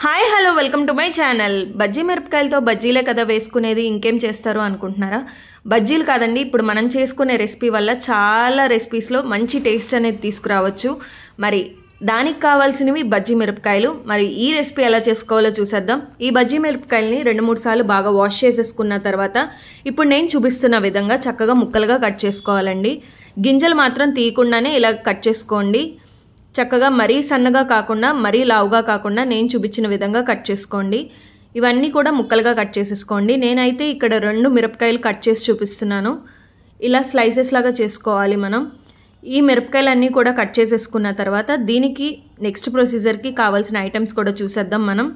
Hi hello welcome to my channel. Bajji మిరపకాయలతో బజ్జీలే కదా వేసుకునేది, ఇంకేం చేస్తారు అనుకుంటున్నారా? బజ్జీలు కాదండి, ఇప్పుడు మనం చేసుకునే రెసిపీ వల్ల చాలా రెసిపీస్లో మంచి టేస్ట్ అనేది తీసుకురావచ్చు. మరి దానికి కావాల్సినవి బజ్జీ మిరపకాయలు. మరి ఈ రెసిపీ ఎలా చేసుకోవాలో చూసేద్దాం. ఈ బజ్జీ మిరపకాయలని 2-3 సార్లు బాగా వాష్ చేసేసుకున్న తర్వాత ఇప్పుడు నేను చూపిస్తున్న విధంగా చక్కగా ముక్కలుగా కట్ చేసుకోవాలండి. గింజలు మాత్రం తీయకుండానే ఇలా కట్ చేసుకోండి. చక్కగా మరీ సన్నగా కాకుండా మరీ లావుగా కాకుండా నేను చూపించిన విధంగా కట్ చేసుకోండి. ఇవన్నీ కూడా ముక్కలుగా కట్ చేసేసుకోండి. నేనైతే ఇక్కడ 2 మిరపకాయలు కట్ చేసి చూపిస్తున్నాను. ఇలా స్లైసెస్ లాగా చేసుకోవాలి మనం. ఈ మిరపకాయలన్నీ కూడా కట్ చేసేసుకున్న తర్వాత దీనికి నెక్స్ట్ ప్రొసీజర్కి కావాల్సిన ఐటమ్స్ కూడా చూసేద్దాం మనం.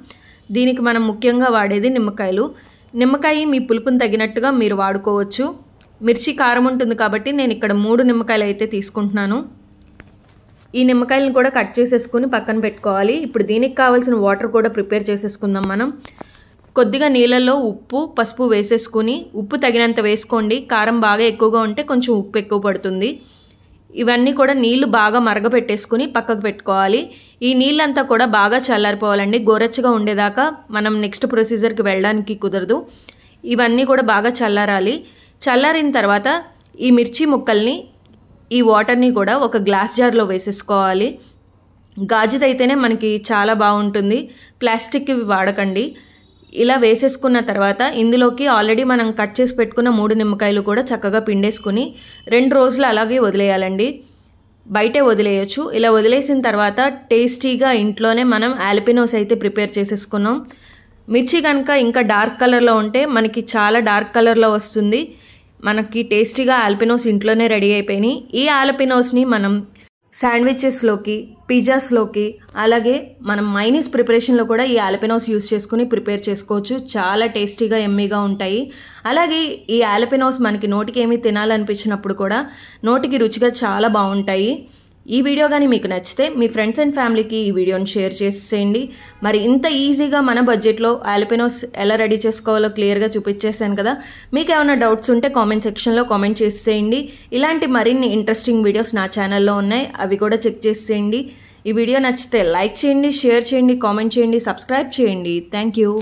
దీనికి మనం ముఖ్యంగా వాడేది నిమ్మకాయలు. నిమ్మకాయ మీ పులుపుని తగినట్టుగా మీరు వాడుకోవచ్చు. మిర్చి కారం ఉంటుంది కాబట్టి నేను ఇక్కడ 3 నిమ్మకాయలు అయితే తీసుకుంటున్నాను. ఈ నిమ్మకాయలను కూడా కట్ చేసేసుకుని పక్కన పెట్టుకోవాలి. ఇప్పుడు దీనికి కావాల్సిన వాటర్ కూడా ప్రిపేర్ చేసేసుకుందాం మనం. కొద్దిగా నీళ్ళల్లో ఉప్పు పసుపు వేసేసుకుని, ఉప్పు తగినంత వేసుకోండి. కారం బాగా ఎక్కువగా ఉంటే కొంచెం ఉప్పు ఎక్కువ పడుతుంది. ఇవన్నీ కూడా నీళ్లు బాగా మరగపెట్టేసుకుని పక్కకు పెట్టుకోవాలి. ఈ నీళ్ళంతా కూడా బాగా చల్లారిపోవాలండి. గోరెచ్చగా ఉండేదాకా మనం నెక్స్ట్ ప్రొసీజర్కి వెళ్ళడానికి కుదరదు. ఇవన్నీ కూడా బాగా చల్లారాలి. చల్లారిన తర్వాత ఈ మిర్చి ముక్కల్ని ఈ వాటర్ని కూడా ఒక గ్లాస్ జార్లో వేసేసుకోవాలి. గాజుదైతేనే మనకి చాలా బాగుంటుంది, ప్లాస్టిక్ ఇవి వాడకండి. ఇలా వేసేసుకున్న తర్వాత ఇందులోకి ఆల్రెడీ మనం కట్ చేసి పెట్టుకున్న 3 నిమ్మకాయలు కూడా చక్కగా పిండేసుకుని 2 రోజులు అలాగే వదిలేయాలండి. బయటే వదిలేయచ్చు. ఇలా వదిలేసిన తర్వాత టేస్టీగా ఇంట్లోనే మనం ఆల్పినోస్ అయితే ప్రిపేర్ చేసేసుకున్నాం. మిర్చి కనుక ఇంకా డార్క్ కలర్లో ఉంటే మనకి చాలా డార్క్ కలర్లో వస్తుంది. మనకి టేస్టీగా ఆల్పినోస్ ఇంట్లోనే రెడీ అయిపోయినాయి. ఈ ఆల్పినోస్ని మనం శాండ్విచెస్లోకి, పిజ్జాస్లోకి, అలాగే మనం మైనీస్ ప్రిపరేషన్లో కూడా ఈ ఆల్పినోస్ యూస్ చేసుకుని ప్రిపేర్ చేసుకోవచ్చు. చాలా టేస్టీగా ఎమ్మీగా ఉంటాయి. అలాగే ఈ ఆల్పినోస్ మనకి నోటికి ఏమీ తినాలనిపించినప్పుడు కూడా నోటికి రుచిగా చాలా బాగుంటాయి. ఈ వీడియో కానీ మీకు నచ్చితే మీ ఫ్రెండ్స్ అండ్ ఫ్యామిలీకి ఈ వీడియోని షేర్ చేసేయండి. మరి ఇంత ఈజీగా మన బడ్జెట్లో ఆల్పినోస్ ఎలా రెడీ చేసుకోవాలో క్లియర్గా చూపించేసాను కదా. మీకు ఏమైనా డౌట్స్ ఉంటే కామెంట్ సెక్షన్లో కామెంట్ చేసేయండి. ఇలాంటి మరిన్ని ఇంట్రెస్టింగ్ వీడియోస్ నా ఛానల్లో ఉన్నాయి, అవి కూడా చెక్ చేసేయండి. ఈ వీడియో నచ్చితే లైక్ చేయండి, షేర్ చేయండి, కామెంట్ చేయండి, సబ్స్క్రైబ్ చేయండి. Thank you.